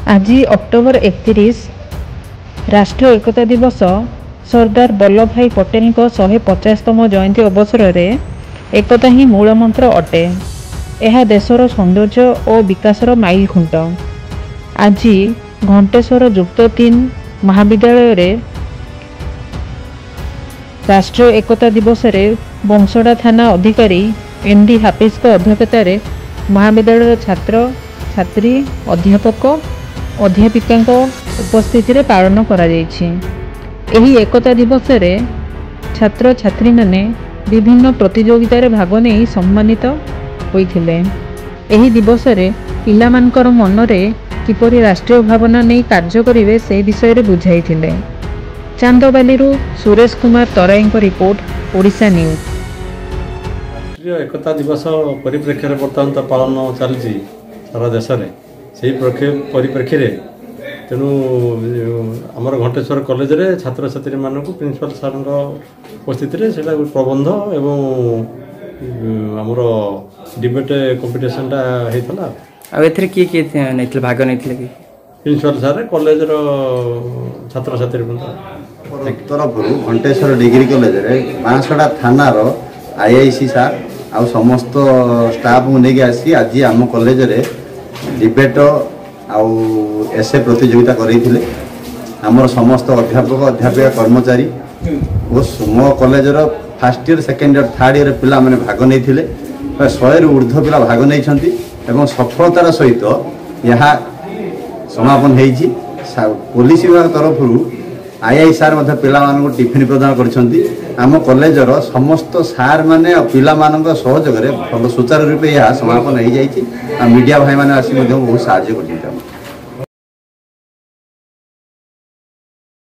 आज अक्टोबर 31 राष्ट्रीय एकता दिवस सरदार वल्लभ भाई पटेल 150तम जयंती अवसर में एकता ही मूलमंत्र अटे। यह देशर सौंदर्य और विकासर माइल खुंट। आज घंटेश्वर युक्त 3 महाविद्यालय रे राष्ट्रीय एकता दिवस रे बंसड़ा थाना अधिकारी एनडी हाफिज को अध्यक्षतार महाविद्यालय छात्र छात्री अध्यापक अध्यापिका उपस्थिति रे पालन करा जायछि। एही एकता दिवस रे छात्र छात्री माने विभिन्न प्रतियोगिता रे भाग नहीं सम्मानित होइथिले। एही दिवस रे पिलामानकर मन रे किपरि राष्ट्रीय भावना नहीं कार्य करिवे से विषय रे बुझाइथिले। चांदबाली सुरेश कुमार तराई रिपोर्ट ओडिशा न्यूज। राष्ट्रीय एकता दिवस परिप्रेक्षी में बर्तमान तो पालन चलती सारा देश में से परिप्रेक्षी में तेणु आमर घंटेश्वर कॉलेज रे छात्र छात्री मानक प्रिंसिपल सर उपस्थित से प्रबंध एवं आमर डिबेट कंपिटिशनटा होता। किए नहीं भाग नहीं कि प्रिंसिपल सर कॉलेज छात्र छात्री तरफ घंटेश्वर डिग्री कॉलेज रे बांसड़ा थानार आईआईसी सार आ समस्त स्टाफ को लेकिन आसी आज आम कॉलेज रे डिबेट आउ एसे प्रतियोगिता करते आमर समस्त अध्यापक अध्यापिका कर्मचारी मो college first year second year third year पिला माने भाग नहीं 100 रु ऊर्ध्व पिला भाग नहीं एवं सफलतार सहित यह समापन होती। पुलिस विभाग तरफ आईआई सार मध्य पिला मानक टिफिन प्रदान कर आम कॉलेजर समस्त सार माने पिला मानक सहयोग भल सुचारू रूपे यह समापन हो जाती। मीडिया भाई मैंने आसी बहुत साहाଯ୍य कर।